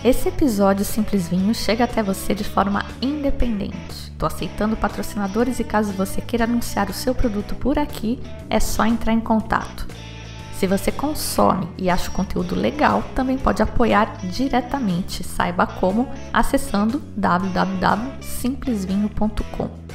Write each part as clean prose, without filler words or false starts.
Esse episódio Simples Vinho chega até você de forma independente. Estou aceitando patrocinadores e caso você queira anunciar o seu produto por aqui, é só entrar em contato. Se você consome e acha o conteúdo legal, também pode apoiar diretamente. Saiba como acessando www.simplesvinho.com.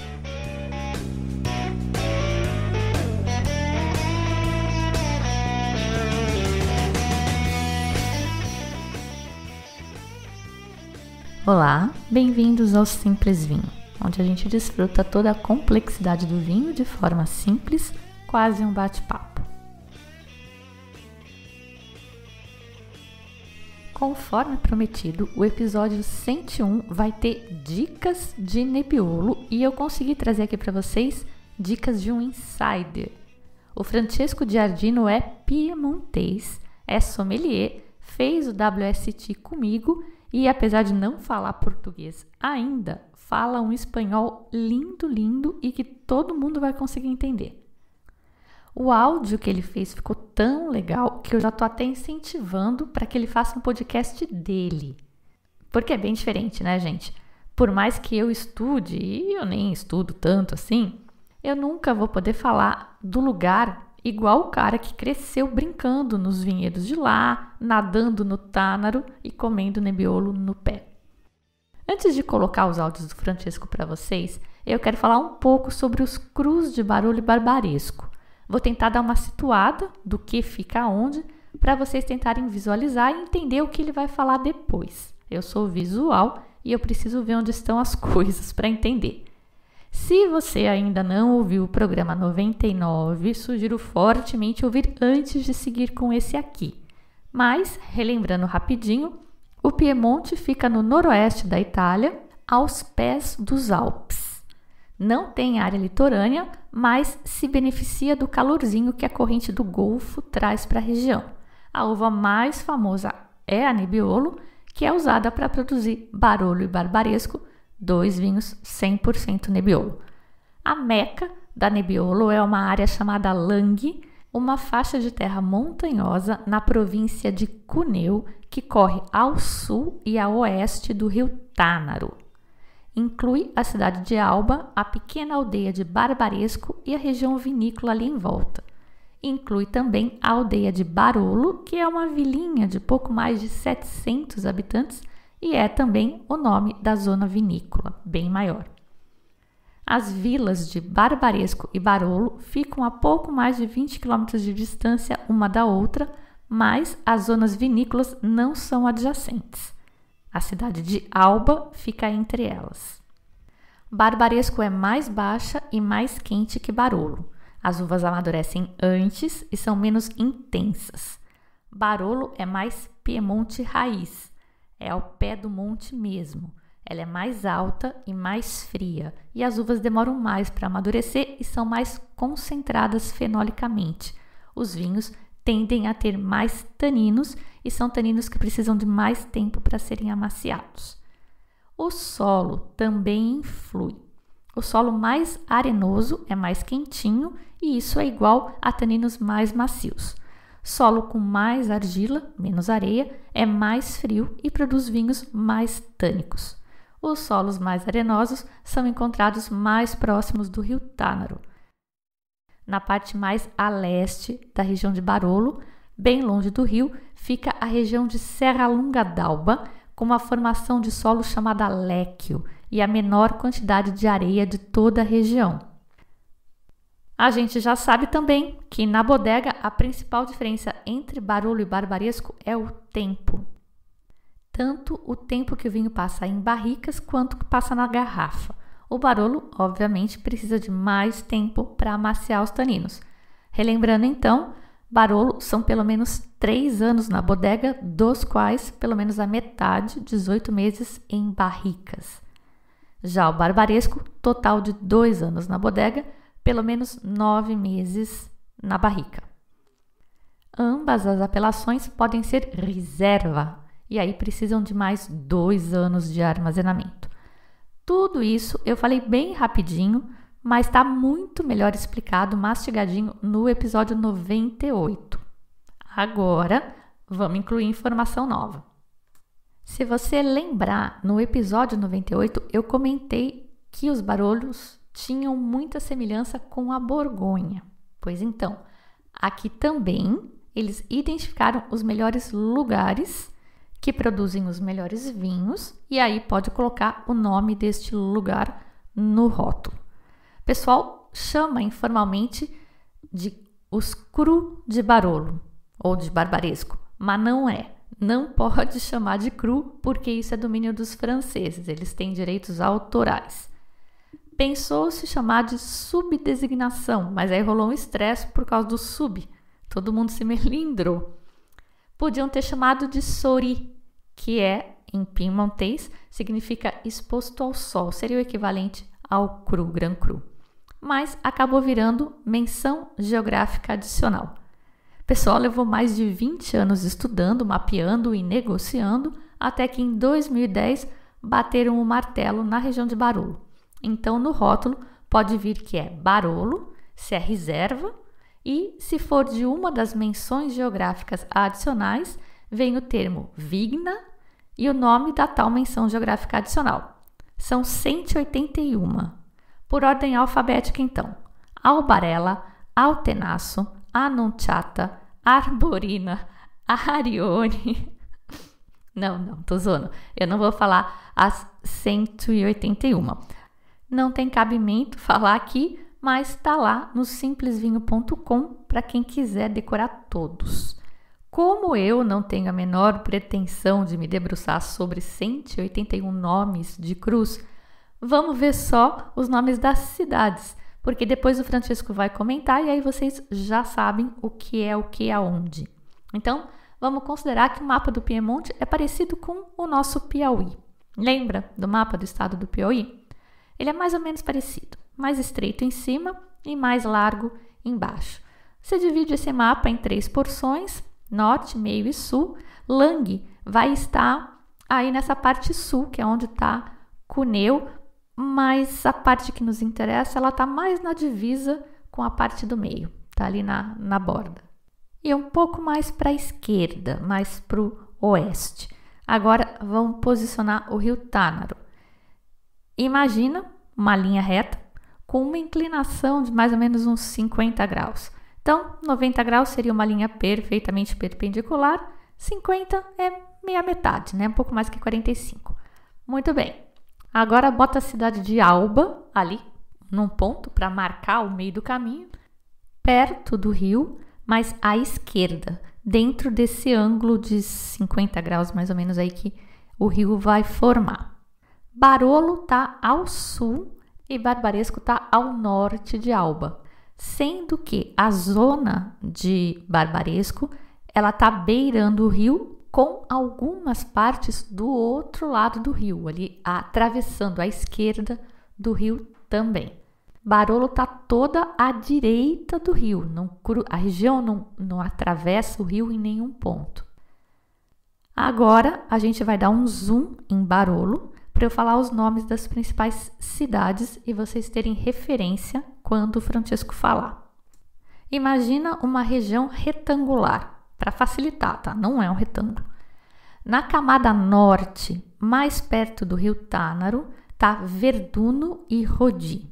Olá, bem-vindos ao Simples Vinho, onde a gente desfruta toda a complexidade do vinho de forma simples, quase um bate-papo. Conforme prometido, o episódio 101 vai ter dicas de Nebbiolo e eu consegui trazer aqui para vocês dicas de um insider. O Francesco Giardino é piemontês, é sommelier, fez o WSET comigo e apesar de não falar português ainda, fala um espanhol lindo e que todo mundo vai conseguir entender. O áudio que ele fez ficou tão legal que eu já tô até incentivando para que ele faça um podcast dele. Porque é bem diferente, né, gente? Por mais que eu estude, e eu nem estudo tanto assim, eu nunca vou poder falar do lugar igual o cara que cresceu brincando nos vinhedos de lá, nadando no Tânaro e comendo Nebbiolo no pé. Antes de colocar os áudios do Francesco para vocês, eu quero falar um pouco sobre os crus de Barolo e Barbaresco. Vou tentar dar uma situada do que fica onde, para vocês tentarem visualizar e entender o que ele vai falar depois. Eu sou visual e eu preciso ver onde estão as coisas para entender. Se você ainda não ouviu o programa 99, sugiro fortemente ouvir antes de seguir com esse aqui. Mas, relembrando rapidinho, o Piemonte fica no noroeste da Itália, aos pés dos Alpes. Não tem área litorânea, mas se beneficia do calorzinho que a corrente do Golfo traz para a região. A uva mais famosa é a Nebbiolo, que é usada para produzir Barolo e Barbaresco, dois vinhos 100% Nebbiolo. A meca da Nebbiolo é uma área chamada Langhe, uma faixa de terra montanhosa na província de Cuneo, que corre ao sul e a oeste do rio Tânaro. Inclui a cidade de Alba, a pequena aldeia de Barbaresco e a região vinícola ali em volta. Inclui também a aldeia de Barolo, que é uma vilinha de pouco mais de 700 habitantes, e é também o nome da zona vinícola, bem maior. As vilas de Barbaresco e Barolo ficam a pouco mais de 20 km de distância uma da outra, mas as zonas vinícolas não são adjacentes. A cidade de Alba fica entre elas. Barbaresco é mais baixa e mais quente que Barolo. As uvas amadurecem antes e são menos intensas. Barolo é mais Piemonte raiz. É ao pé do monte mesmo. Ela é mais alta e mais fria, e as uvas demoram mais para amadurecer e são mais concentradas fenolicamente. Os vinhos tendem a ter mais taninos e são taninos que precisam de mais tempo para serem amaciados. O solo também influi. O solo mais arenoso é mais quentinho e isso é igual a taninos mais macios. Solo com mais argila, menos areia, é mais frio e produz vinhos mais tânicos. Os solos mais arenosos são encontrados mais próximos do rio Tânaro. Na parte mais a leste da região de Barolo, bem longe do rio, fica a região de Serralunga d'Alba, com uma formação de solo chamada Lecchio e a menor quantidade de areia de toda a região. A gente já sabe também que na bodega a principal diferença entre Barolo e Barbaresco é o tempo. Tanto o tempo que o vinho passa em barricas quanto que passa na garrafa. O Barolo, obviamente, precisa de mais tempo para amaciar os taninos. Relembrando então, Barolo são pelo menos 3 anos na bodega, dos quais pelo menos a metade, 18 meses, em barricas. Já o Barbaresco, total de 2 anos na bodega, pelo menos 9 meses na barrica. Ambas as apelações podem ser reserva e aí precisam de mais 2 anos de armazenamento. Tudo isso eu falei bem rapidinho, mas está muito melhor explicado, mastigadinho, no episódio 98. Agora, vamos incluir informação nova. Se você lembrar, no episódio 98, eu comentei que os Barolhos tinham muita semelhança com a Borgonha. Pois então, aqui também eles identificaram os melhores lugares que produzem os melhores vinhos e aí pode colocar o nome deste lugar no rótulo. O pessoal chama informalmente de os cru de Barolo ou de Barbaresco, mas não é. Não pode chamar de cru porque isso é domínio dos franceses, eles têm direitos autorais. Pensou-se chamar de subdesignação, mas aí rolou um estresse por causa do sub. Todo mundo se melindrou. Podiam ter chamado de sori, que em piemontês, significa exposto ao sol. Seria o equivalente ao cru, gran cru. Mas acabou virando menção geográfica adicional. O pessoal levou mais de 20 anos estudando, mapeando e negociando, até que em 2010 bateram o martelo na região de Barolo. Então, no rótulo, pode vir que é Barolo, se é reserva, e se for de uma das menções geográficas adicionais, vem o termo Vigna e o nome da tal menção geográfica adicional. São 181. Por ordem alfabética, então. Albarella, Altenaço, Annunciata, Arborina, Arione. Não, tô zoando. Eu não vou falar as 181. Não tem cabimento falar aqui, mas está lá no simplesvinho.com para quem quiser decorar todos. Como eu não tenho a menor pretensão de me debruçar sobre 181 nomes de cruz, vamos ver só os nomes das cidades, porque depois o Francesco vai comentar e aí vocês já sabem o que é aonde. Então, vamos considerar que o mapa do Piemonte é parecido com o nosso Piauí. Lembra do mapa do estado do Piauí? Ele é mais ou menos parecido, mais estreito em cima e mais largo embaixo. Você divide esse mapa em 3 porções, norte, meio e sul. Lang vai estar aí nessa parte sul, que é onde está Cuneu, mas a parte que nos interessa, ela está mais na divisa com a parte do meio, está ali na borda. E um pouco mais para a esquerda, mais para o oeste. Agora vamos posicionar o rio Tânaro. Imagina uma linha reta com uma inclinação de mais ou menos uns 50 graus. Então, 90 graus seria uma linha perfeitamente perpendicular, 50 é meia metade, né? Um pouco mais que 45. Muito bem. Agora bota a cidade de Alba ali, num ponto para marcar o meio do caminho, perto do rio, mas à esquerda, dentro desse ângulo de 50 graus mais ou menos aí que o rio vai formar. Barolo está ao sul e Barbaresco está ao norte de Alba, sendo que a zona de Barbaresco ela está beirando o rio com algumas partes do outro lado do rio, ali atravessando a esquerda do rio também. Barolo está toda à direita do rio, a região não atravessa o rio em nenhum ponto. Agora a gente vai dar um zoom em Barolo para eu falar os nomes das principais cidades e vocês terem referência quando o Francesco falar. Imagina uma região retangular, para facilitar, tá? Não é um retângulo. Na camada norte, mais perto do rio Tânaro, está Verduno e Rodi.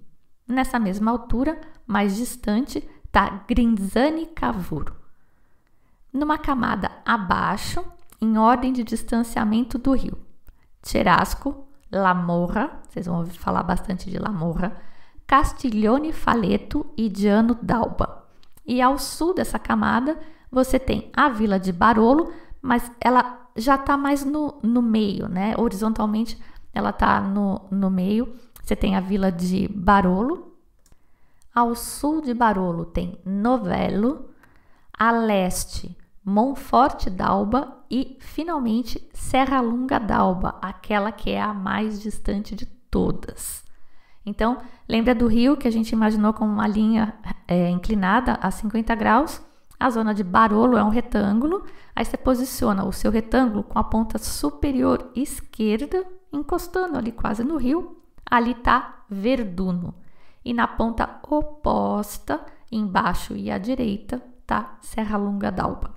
Nessa mesma altura, mais distante, está Grinzane e Cavour. Numa camada abaixo, em ordem de distanciamento do rio, Cerasco, La Morra, vocês vão ouvir falar bastante de La Morra, Castiglione Faleto e Diano d'Alba. E ao sul dessa camada, você tem a vila de Barolo, mas ela já está mais no meio, né? Horizontalmente, ela está no meio. Você tem a vila de Barolo. Ao sul de Barolo tem Novello. A leste, Monforte d'Alba e, finalmente, Serra Lunga d'Alba, aquela que é a mais distante de todas. Então, lembra do rio que a gente imaginou como uma linha inclinada a 50 graus? A zona de Barolo é um retângulo, aí você posiciona o seu retângulo com a ponta superior esquerda, encostando ali quase no rio, ali está Verduno. E na ponta oposta, embaixo e à direita, está Serra Lunga d'Alba.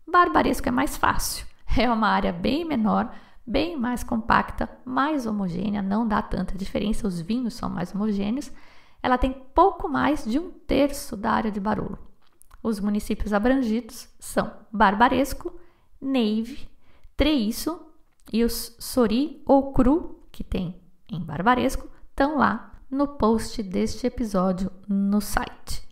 Barbaresco é mais fácil, É uma área bem menor, bem mais compacta, mais homogênea, não dá tanta diferença, os vinhos são mais homogêneos. Ela tem pouco mais de 1/3 da área de Barolo. Os municípios abrangidos são Barbaresco, Neive, Treiço e os Sori ou Cru, que tem em Barbaresco, estão lá no post deste episódio no site.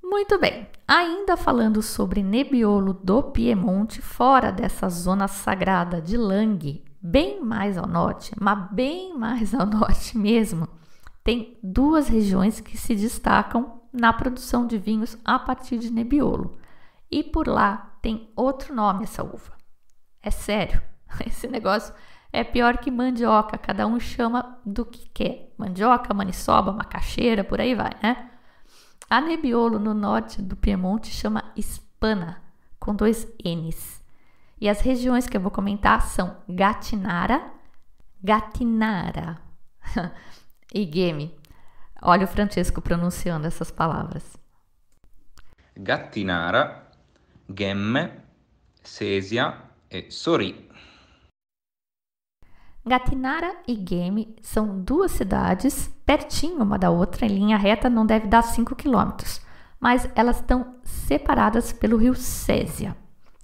Muito bem, ainda falando sobre Nebbiolo do Piemonte, fora dessa zona sagrada de Langhe, bem mais ao norte, mas bem mais ao norte mesmo, tem 2 regiões que se destacam na produção de vinhos a partir de Nebbiolo. E por lá tem outro nome essa uva. É sério, esse negócio é pior que mandioca, cada um chama do que quer. Mandioca, maniçoba, macaxeira, por aí vai, né? A Nebbiolo no norte do Piemonte chama Spana, com 2 N's. E as regiões que eu vou comentar são Gattinara e Ghemme. Olha o Francesco pronunciando essas palavras. Gattinara, Ghemme, Sesia e Sori. Gattinara e Ghemme são 2 cidades pertinho uma da outra, em linha reta não deve dar 5 quilômetros, mas elas estão separadas pelo rio Sesia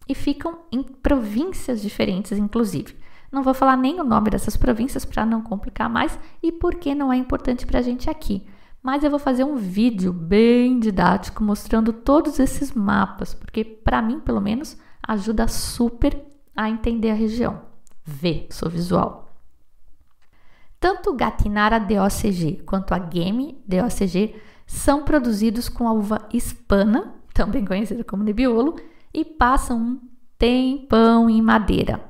e ficam em províncias diferentes, inclusive. Não vou falar nem o nome dessas províncias para não complicar mais e porque não é importante para a gente aqui, mas eu vou fazer um vídeo bem didático mostrando todos esses mapas, porque para mim, pelo menos, ajuda super a entender a região. Sou visual. Tanto Gattinara DOCG quanto a Ghemme DOCG são produzidos com a uva Spana, também conhecida como Nebbiolo, e passam um tempão em madeira.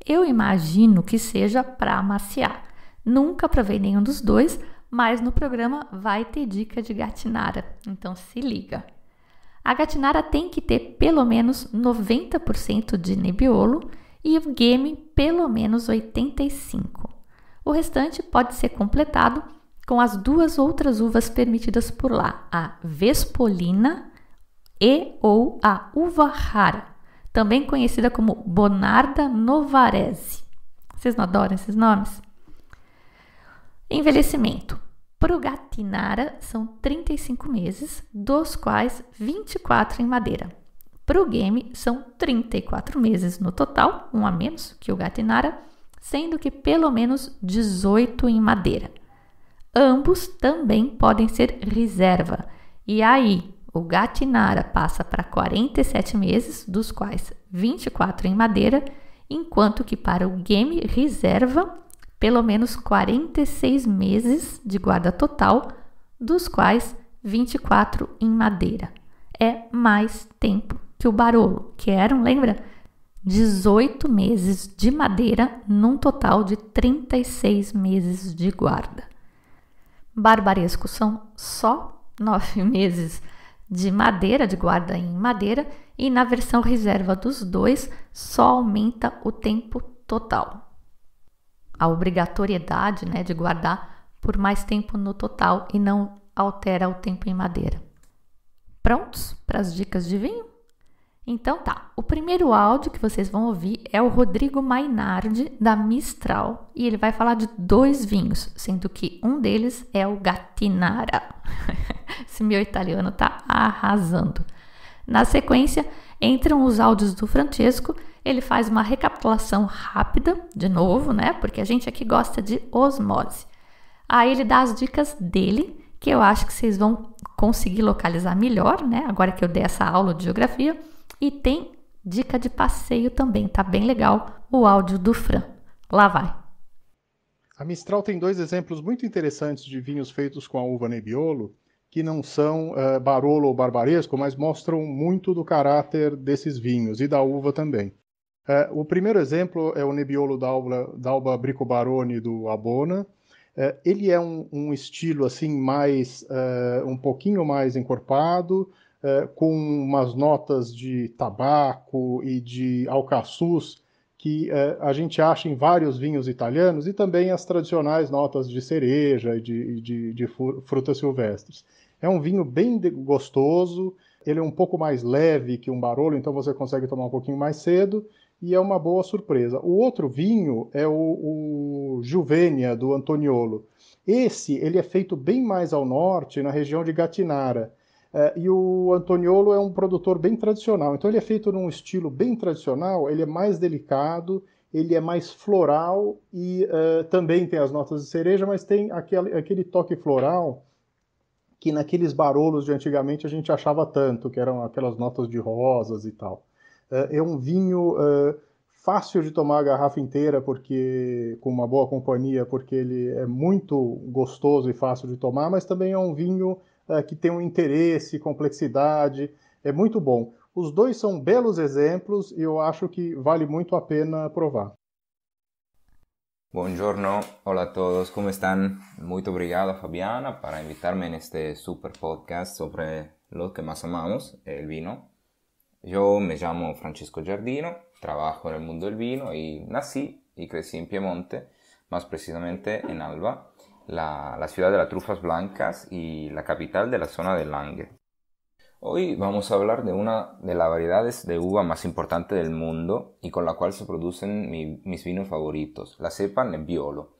Eu imagino que seja para amaciar. Nunca provei nenhum dos dois, mas no programa vai ter dica de Gattinara, então se liga. A Gattinara tem que ter pelo menos 90% de Nebbiolo e o Ghemme pelo menos 85%. O restante pode ser completado com as 2 outras uvas permitidas por lá, a Vespolina e ou a uva rara, também conhecida como Bonarda Novarese. Vocês não adoram esses nomes? Envelhecimento. Para o Gattinara são 35 meses, dos quais 24 em madeira. Para o Ghemme são 34 meses no total, um a menos que o Gattinara, sendo que pelo menos 18 em madeira. Ambos também podem ser reserva, e aí o Gattinara passa para 47 meses, dos quais 24 em madeira, enquanto que para o Ghemme reserva pelo menos 46 meses de guarda total, dos quais 24 em madeira. É mais tempo que o Barolo, que eram, lembra? 18 meses de madeira, num total de 36 meses de guarda. Barbaresco são só 9 meses de madeira, de guarda em madeira, e na versão reserva dos 2 só aumenta o tempo total. A obrigatoriedade, de guardar por mais tempo no total e não altera o tempo em madeira. Prontos para as dicas de vinho? Então tá, o primeiro áudio que vocês vão ouvir é o Rodrigo Mainardi, da Mistral, e ele vai falar de 2 vinhos, sendo que um deles é o Gattinara. Esse meu italiano tá arrasando. Na sequência, entram os áudios do Francesco, ele faz uma recapitulação rápida, de novo, porque a gente aqui gosta de osmose. Aí ele dá as dicas dele, que eu acho que vocês vão conseguir localizar melhor, agora que eu dei essa aula de geografia. E tem dica de passeio também, tá bem legal o áudio do Fran. Lá vai. A Mistral tem 2 exemplos muito interessantes de vinhos feitos com a uva Nebbiolo, que não são Barolo ou Barbaresco, mas mostram muito do caráter desses vinhos e da uva também. O primeiro exemplo é o Nebbiolo d'Alba Bricobaroni do Abona. Ele é um estilo assim mais um pouquinho mais encorpado, com umas notas de tabaco e de alcaçuz que a gente acha em vários vinhos italianos e também as tradicionais notas de cereja e de frutas silvestres. É um vinho bem gostoso, ele é um pouco mais leve que um Barolo, então você consegue tomar um pouquinho mais cedo e é uma boa surpresa. O outro vinho é o Juvenia, do Antoniolo. Esse, ele é feito bem mais ao norte, na região de Gattinara. E o Antoniolo é um produtor bem tradicional. Então ele é feito num estilo bem tradicional, ele é mais delicado, ele é mais floral e também tem as notas de cereja, mas tem aquele toque floral que naqueles barolos de antigamente a gente achava tanto, que eram aquelas notas de rosas e tal. É um vinho fácil de tomar a garrafa inteira, porque com uma boa companhia, porque ele é muito gostoso e fácil de tomar, mas também é um vinho que tem um interesse, complexidade, é muito bom. Os dois são belos exemplos e eu acho que vale muito a pena provar. Buongiorno, hola a todos, ¿cómo están? Muy obrigado, Fabiana, para invitarme en este super podcast sobre lo que más amamos, el vino. Yo me llamo Francesco Giardino, trabajo en el mundo del vino y nací y crecí en Piemonte, más precisamente en Alba, la ciudad de las trufas blancas y la capital de la zona del Langhe. Hoy vamos a hablar de una de las variedades de uva más importantes del mundo y con la cual se producen mis vinos favoritos, la cepa Nebbiolo.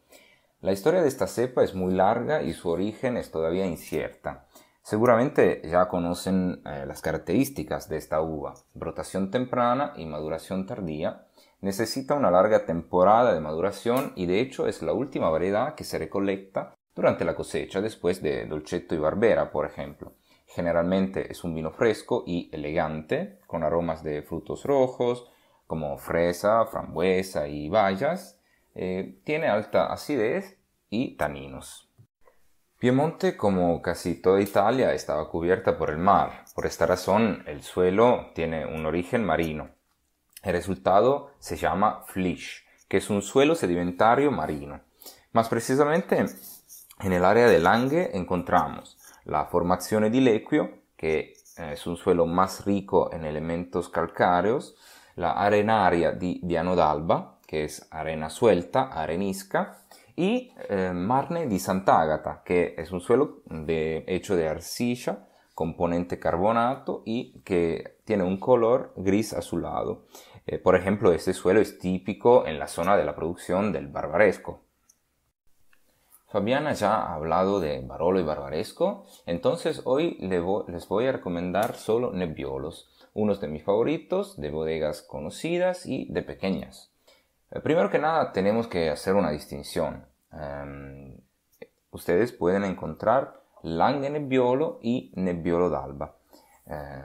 La historia de esta cepa es muy larga y su origen es todavía incierta. Seguramente ya conocen las características de esta uva: brotación temprana y maduración tardía. Necesita una larga temporada de maduración y de hecho es la última variedad que se recolecta durante la cosecha después de Dolcetto y Barbera, por ejemplo. Generalmente es un vino fresco y elegante, con aromas de frutos rojos, como fresa, frambuesa y bayas. Tiene alta acidez y taninos. Piemonte, como casi toda Italia, estaba cubierta por el mar. Por esta razón, el suelo tiene un origen marino. El resultado se llama flysch, que es un suelo sedimentario marino. Más precisamente, en el área del Langhe encontramos la formazione di Lequio, que es un suelo más rico en elementos calcáreos, la arenaria di Diano d'Alba, que es arena suelta, arenisca, y Marne di Sant'Agata, que es un suelo hecho de arcilla, componente carbonato y que tiene un color gris azulado. Por ejemplo, este suelo es típico en la zona de la producción del Barbaresco. Fabiana ya ha hablado de Barolo y Barbaresco, entonces hoy les voy a recomendar solo Nebbiolos, unos de mis favoritos, de bodegas conocidas y de pequeñas. Primero que nada tenemos que hacer una distinción. Ustedes pueden encontrar Langhe Nebbiolo y Nebbiolo d'Alba.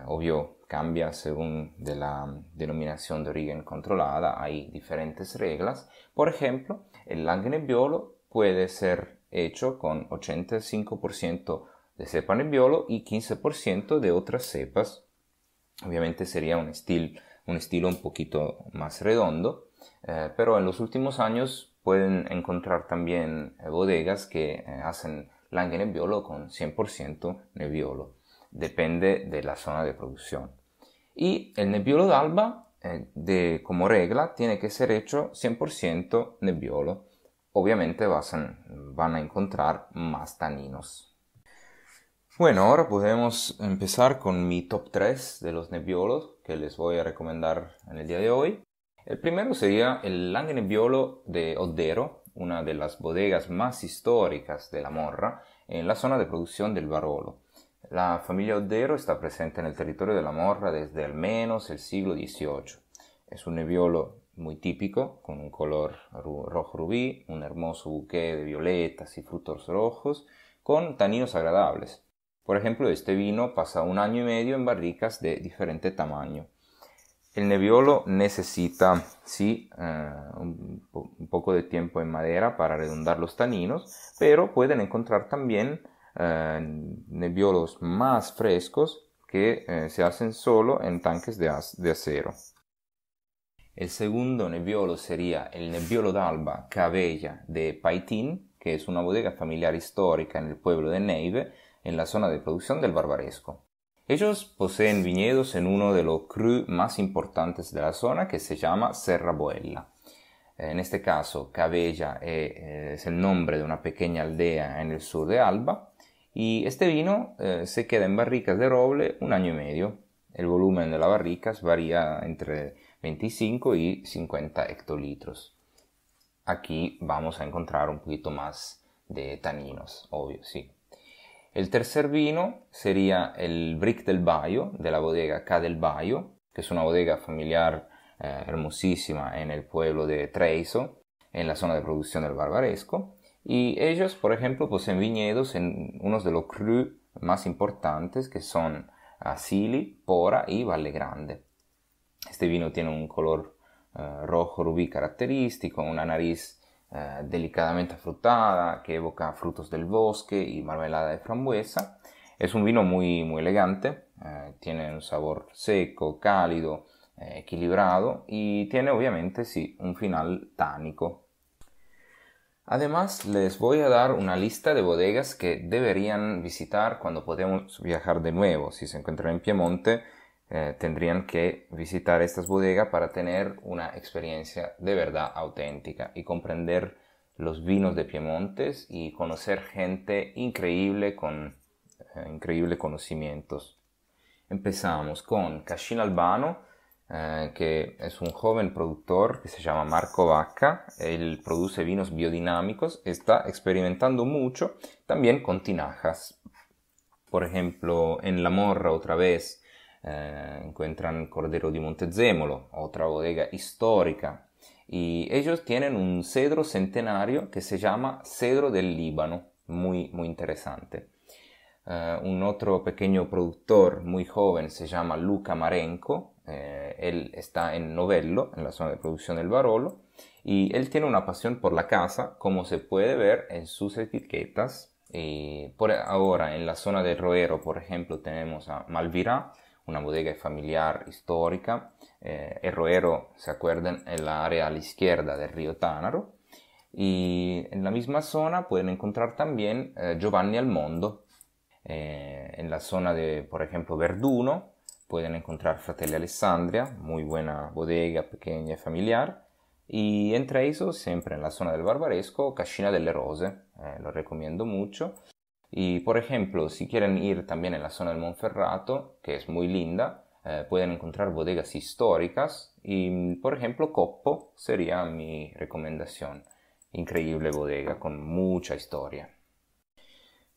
Obvio, cambia según de la denominación de origen controlada, hay diferentes reglas. Por ejemplo, el Langhe Nebbiolo puede ser hecho con 85% de cepa Nebbiolo y 15% de otras cepas. Obviamente sería un estilo un poquito más redondo, pero en los últimos años pueden encontrar también bodegas que hacen Langhe Nebbiolo con 100% Nebbiolo. Depende de la zona de producción. Y el Nebbiolo d'Alba, como regla, tiene que ser hecho 100% Nebbiolo. Obviamente van a encontrar más taninos. Bueno, ahora podemos empezar con mi top 3 de los Nebbiolos que les voy a recomendar en el día de hoy. El primero sería el Langhe Nebbiolo de Oddero, una de las bodegas más históricas de la Morra en la zona de producción del Barolo. La familia Oddero está presente en el territorio de la Morra desde al menos el siglo XVIII. Es un Nebbiolo muy típico, con un color rojo rubí, un hermoso bouquet de violetas y frutos rojos, con taninos agradables. Por ejemplo, este vino pasa 1 año y medio en barricas de diferente tamaño. El Nebbiolo necesita, sí, un poco de tiempo en madera para redondar los taninos, pero pueden encontrar también Nebbiolos más frescos que se hacen solo en tanques de acero. El segundo Nebbiolo sería el Nebbiolo d'Alba Cavella de Paitin, que es una bodega familiar histórica en el pueblo de Neive, en la zona de producción del Barbaresco. Ellos poseen viñedos en uno de los crus más importantes de la zona, que se llama Serra Boella. En este caso, Cavella es el nombre de una pequeña aldea en el sur de Alba, Y este vino se queda en barricas de roble 1 año y medio. El volumen de las barricas varía entre 25 y 50 hectolitros. Aquí vamos a encontrar un poquito más de taninos, obvio, sí. El tercer vino sería el Brick del Baio, de la bodega Ca del Baio, que es una bodega familiar hermosísima en el pueblo de Treviso, en la zona de producción del Barbaresco. Y ellos, por ejemplo, poseen viñedos en unos de los crus más importantes, que son Asili, Pora y Valle Grande. Este vino tiene un color rojo rubí característico, una nariz delicadamente afrutada que evoca frutos del bosque y marmelada de frambuesa. Es un vino muy elegante, tiene un sabor seco, cálido, equilibrado y tiene obviamente sí un final tánico. Además les voy a dar una lista de bodegas que deberían visitar cuando podamos viajar de nuevo. Si se encuentran en Piemonte, tendrían que visitar estas bodegas para tener una experiencia de verdad auténtica y comprender los vinos de Piemonte y conocer gente increíble con increíbles conocimientos. Empezamos con Cascina Albano, que es un joven productor que se llama Marco Vacca. Él produce vinos biodinámicos, está experimentando mucho también con tinajas. Por ejemplo, en La Morra otra vez encuentran Cordero di Montezemolo, otra bodega histórica, y ellos tienen un cedro centenario que se llama Cedro del Líbano, muy interesante. Un otro pequeño productor muy joven se llama Luca Marenco, él está en Novello, en la zona de producción del Barolo, y él tiene una pasión por la casa, como se puede ver en sus etiquetas. Por ahora en la zona del Roero, por ejemplo, tenemos a Malvirá, una bodega familiar histórica. El Roero, ¿se acuerdan? En la área a la izquierda del río Tánaro. Y en la misma zona pueden encontrar también Giovanni Almondo. En la zona de, por ejemplo, Verduno, pueden encontrar Fratelli Alessandria, muy buena bodega, pequeña y familiar. Y entre esos, siempre en la zona del Barbaresco, Cascina delle Rose, lo recomiendo mucho. Y por ejemplo, si quieren ir también en la zona del Monferrato, que es muy linda, pueden encontrar bodegas históricas y por ejemplo Coppo sería mi recomendación. Increíble bodega con mucha historia.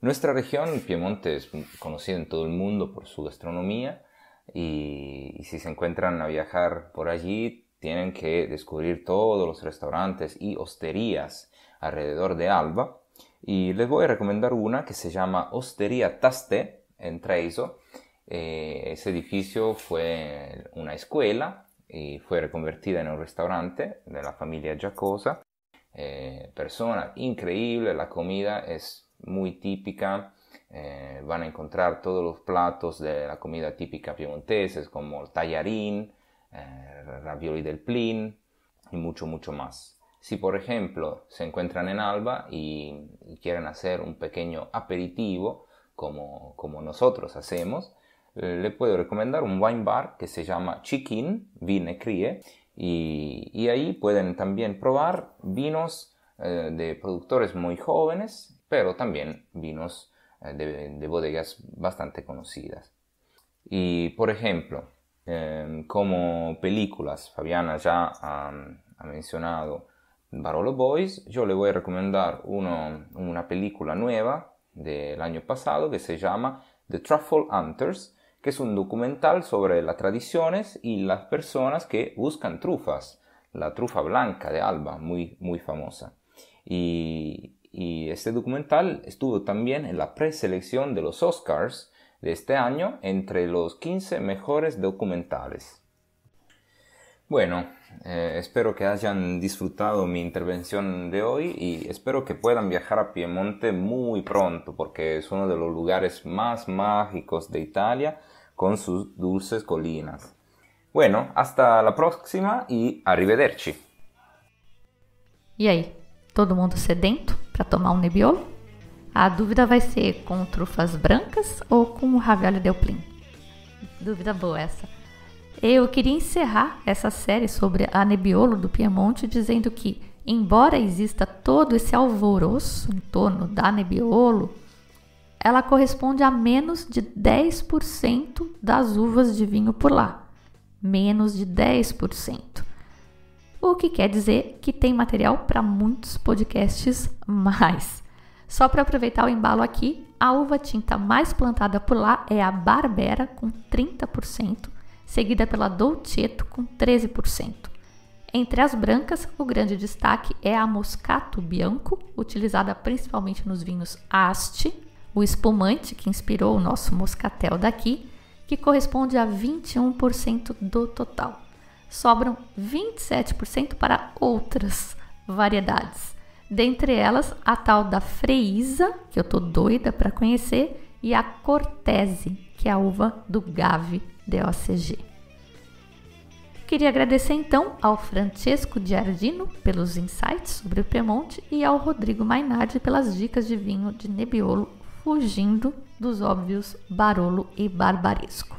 Nuestra región, Piemonte, es conocida en todo el mundo por su gastronomía y si se encuentran a viajar por allí, tienen que descubrir todos los restaurantes y hosterías alrededor de Alba. Y les voy a recomendar una que se llama Osteria Tasté en Treviso. Ese edificio fue una escuela y fue reconvertida en un restaurante de la familia Giacosa. Persona increíble, la comida es muy típica. Van a encontrar todos los platos de la comida típica piemonteses como el tallarín, ravioli del plin y mucho más. Si por ejemplo se encuentran en Alba y quieren hacer un pequeño aperitivo como nosotros hacemos, le puedo recomendar un wine bar que se llama Chiquin Vine Crie y ahí pueden también probar vinos de productores muy jóvenes, pero también vinos de bodegas bastante conocidas. Y por ejemplo, como películas, Fabiana ya ha mencionado Barolo Boys, yo le voy a recomendar una película nueva del año pasado que se llama The Truffle Hunters, que es un documental sobre las tradiciones y las personas que buscan trufas, la trufa blanca de Alba, muy famosa. Y este documental estuvo también en la preselección de los Oscars de este año entre los 15 mejores documentales. Bueno, espero que hayan disfrutado mi intervención de hoy y espero que puedan viajar a Piemonte muy pronto porque es uno de los lugares más mágicos de Italia con sus dulces colinas. Bueno, hasta la próxima e arrivederci! E aí, todo mundo sedento para tomar um Nebbiolo? A dúvida vai ser com trufas brancas ou com ravioli del plin? Dúvida boa essa. Eu queria encerrar essa série sobre a Nebbiolo do Piemonte dizendo que, embora exista todo esse alvoroço em torno da Nebbiolo, ela corresponde a menos de 10% das uvas de vinho por lá. Menos de 10%. O que quer dizer que tem material para muitos podcasts mais. Só para aproveitar o embalo aqui, a uva tinta mais plantada por lá é a Barbera, com 30%, seguida pela Dolcetto, com 13%. Entre as brancas, o grande destaque é a Moscato Bianco, utilizada principalmente nos vinhos Asti, o espumante que inspirou o nosso moscatel daqui, que corresponde a 21% do total. Sobram 27% para outras variedades. Dentre elas, a tal da Freisa, que eu tô doida para conhecer, e a Cortese, que é a uva do Gave DOCG. Queria agradecer então ao Francesco Giardino pelos insights sobre o Piemonte e ao Rodrigo Mainardi pelas dicas de vinho de Nebbiolo, fugindo dos óbvios Barolo e Barbaresco.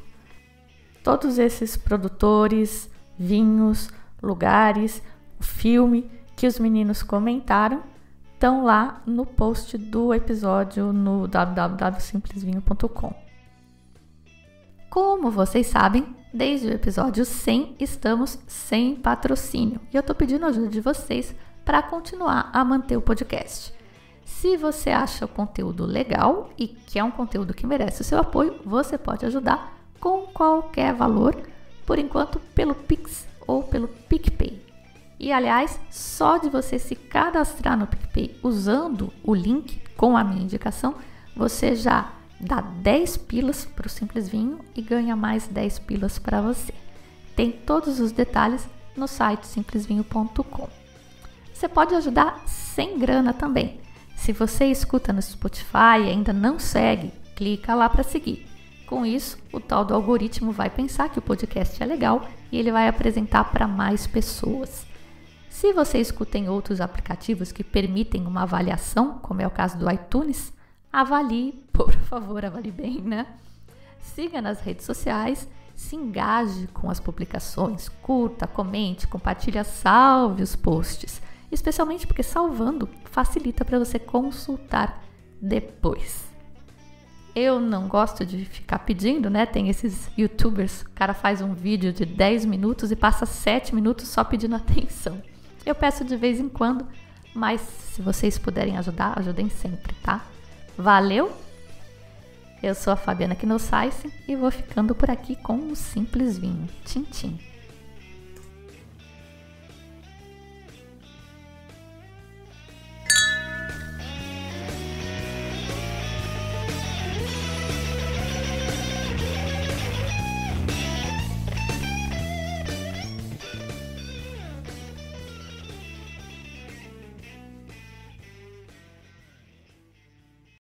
Todos esses produtores, vinhos, lugares, o filme que os meninos comentaram estão lá no post do episódio no www.simplesvinho.com. Como vocês sabem, desde o episódio 100 estamos sem patrocínio e eu estou pedindo a ajuda de vocês para continuar a manter o podcast. Se você acha o conteúdo legal e que é um conteúdo que merece o seu apoio, você pode ajudar com qualquer valor, por enquanto pelo Pix ou pelo PicPay. E aliás, só de você se cadastrar no PicPay usando o link com a minha indicação, você já dá 10 pilas para o Simples Vinho e ganha mais 10 pilas para você. Tem todos os detalhes no site simplesvinho.com. Você pode ajudar sem grana também. Se você escuta no Spotify e ainda não segue, clica lá para seguir. Com isso, o tal do algoritmo vai pensar que o podcast é legal e ele vai apresentar para mais pessoas. Se você escuta em outros aplicativos que permitem uma avaliação, como é o caso do iTunes, avalie, por favor, avalie bem, né? Siga nas redes sociais, se engaje com as publicações, curta, comente, compartilhe, salve os posts, especialmente porque salvando facilita para você consultar depois. Eu não gosto de ficar pedindo, né? Tem esses youtubers, o cara faz um vídeo de 10 minutos e passa 7 minutos só pedindo atenção. Eu peço de vez em quando, mas se vocês puderem ajudar, ajudem sempre, tá? Valeu! Eu sou a Fabiana Knossaisen e vou ficando por aqui com um Simples Vinho. Tchim, tchim!